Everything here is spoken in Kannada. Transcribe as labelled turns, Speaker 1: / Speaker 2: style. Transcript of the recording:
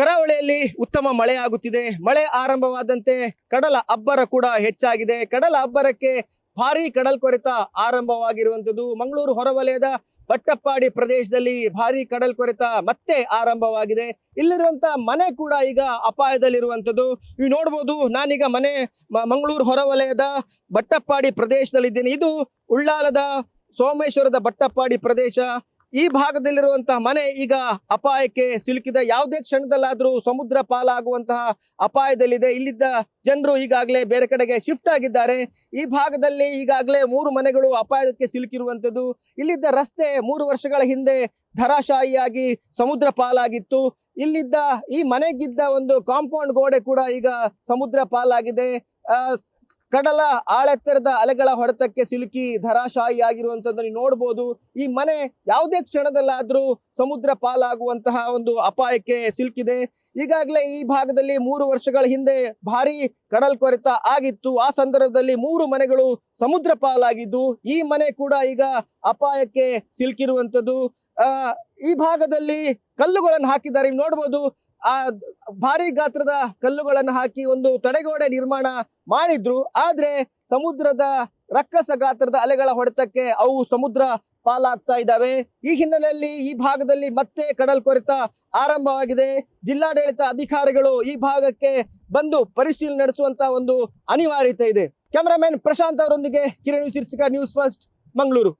Speaker 1: ಕರಾವಳಿಯಲ್ಲಿ ಉತ್ತಮ ಮಳೆ ಆಗುತ್ತಿದೆ. ಮಳೆ ಆರಂಭವಾದಂತೆ ಕಡಲ ಅಬ್ಬರ ಕೂಡ ಹೆಚ್ಚಾಗಿದೆ. ಕಡಲ ಅಬ್ಬರಕ್ಕೆ ಭಾರೀ ಕಡಲ್ಕೊರೆತ ಆರಂಭವಾಗಿರುವಂತದ್ದು. ಮಂಗಳೂರು ಹೊರವಲಯದ ಬಟ್ಟಪ್ಪಾಡಿ ಪ್ರದೇಶದಲ್ಲಿ ಭಾರೀ ಕಡಲ್ಕೊರೆತ ಮತ್ತೆ ಆರಂಭವಾಗಿದೆ. ಇಲ್ಲಿರುವಂತ ಮನೆ ಕೂಡ ಈಗ ಅಪಾಯದಲ್ಲಿರುವಂತದ್ದು. ನೀವು ನೋಡ್ಬೋದು, ನಾನೀಗ ಮಂಗಳೂರು ಹೊರವಲಯದ ಬಟ್ಟಪ್ಪಾಡಿ ಪ್ರದೇಶದಲ್ಲಿದ್ದೇನೆ. ಇದು ಉಳ್ಳಾಲದ ಸೋಮೇಶ್ವರದ ಬಟ್ಟಪ್ಪಾಡಿ ಪ್ರದೇಶ. ಈ ಭಾಗದಲ್ಲಿರುವಂತಹ ಮನೆ ಈಗ ಅಪಾಯಕ್ಕೆ ಸಿಲುಕಿದೆ. ಯಾವುದೇ ಕ್ಷಣದಲ್ಲಾದ್ರೂ ಸಮುದ್ರ ಪಾಲಾಗುವಂತಹ ಅಪಾಯದಲ್ಲಿದೆ. ಇಲ್ಲಿದ್ದ ಜನರು ಈಗಾಗಲೇ ಬೇರೆ ಕಡೆಗೆ ಶಿಫ್ಟ್ ಆಗಿದ್ದಾರೆ. ಈ ಭಾಗದಲ್ಲಿ ಈಗಾಗಲೇ 3 ಮನೆಗಳು ಅಪಾಯಕ್ಕೆ ಸಿಲುಕಿರುವಂತದ್ದು. ಇಲ್ಲಿದ್ದ ರಸ್ತೆ 3 ವರ್ಷಗಳ ಹಿಂದೆ ಧರಾಶಾಹಿಯಾಗಿ ಸಮುದ್ರ ಪಾಲಾಗಿತ್ತು. ಇಲ್ಲಿದ್ದ ಈ ಮನೆಗಿದ್ದ ಒಂದು ಕಾಂಪೌಂಡ್ ಗೋಡೆ ಕೂಡ ಈಗ ಸಮುದ್ರ ಪಾಲಾಗಿದೆ. ಕಡಲ ಆಳೆತ್ತರದ ಅಲೆಗಳ ಹೊಡೆತಕ್ಕೆ ಸಿಲುಕಿ ಧರಾಶಾಹಿಯಾಗಿರುವಂತದ್ದನ್ನು ನೋಡ್ಬೋದು. ಈ ಮನೆ ಯಾವುದೇ ಕ್ಷಣದಲ್ಲಾದ್ರೂ ಸಮುದ್ರ ಪಾಲಾಗುವಂತಹ ಒಂದು ಅಪಾಯಕ್ಕೆ ಸಿಲುಕಿದೆ. ಈಗಾಗಲೇ ಈ ಭಾಗದಲ್ಲಿ 3 ವರ್ಷಗಳ ಹಿಂದೆ ಭಾರಿ ಕಡಲ್ಕೊರೆತ ಆಗಿತ್ತು. ಆ ಸಂದರ್ಭದಲ್ಲಿ 3 ಮನೆಗಳು ಸಮುದ್ರ ಪಾಲಾಗಿದ್ದು, ಈ ಮನೆ ಕೂಡ ಈಗ ಅಪಾಯಕ್ಕೆ ಸಿಲುಕಿರುವಂತದ್ದು. ಈ ಭಾಗದಲ್ಲಿ ಕಲ್ಲುಗಳನ್ನು ಹಾಕಿದ್ದಾರೆ. ನೀವು ನೋಡ್ಬೋದು, ಆ ಭಾರಿ ಗಾತ್ರದ ಕಲ್ಲುಗಳನ್ನು ಹಾಕಿ ಒಂದು ತಡೆಗೋಡೆ ನಿರ್ಮಾಣ ಮಾಡಿದ್ರು. ಆದ್ರೆ ಸಮುದ್ರದ ರಕ್ಕಸ ಗಾತ್ರದ ಅಲೆಗಳ ಹೊಡೆತಕ್ಕೆ ಅವು ಸಮುದ್ರ ಪಾಲಾಗ್ತಾ ಇದ್ದಾವೆ. ಈ ಹಿನ್ನೆಲೆಯಲ್ಲಿ ಈ ಭಾಗದಲ್ಲಿ ಮತ್ತೆ ಕಡಲ್ಕೊರೆತ ಆರಂಭವಾಗಿದೆ. ಜಿಲ್ಲಾಡಳಿತ ಅಧಿಕಾರಿಗಳು ಈ ಭಾಗಕ್ಕೆ ಬಂದು ಪರಿಶೀಲನೆ ನಡೆಸುವಂತ ಒಂದು ಅನಿವಾರ್ಯತೆ ಇದೆ. ಕ್ಯಾಮರಾಮನ್ ಪ್ರಶಾಂತ್ ಅವರೊಂದಿಗೆ ಕಿರಣ್ ನ್ಯೂಸ್ ಫಸ್ಟ್, ಮಂಗಳೂರು.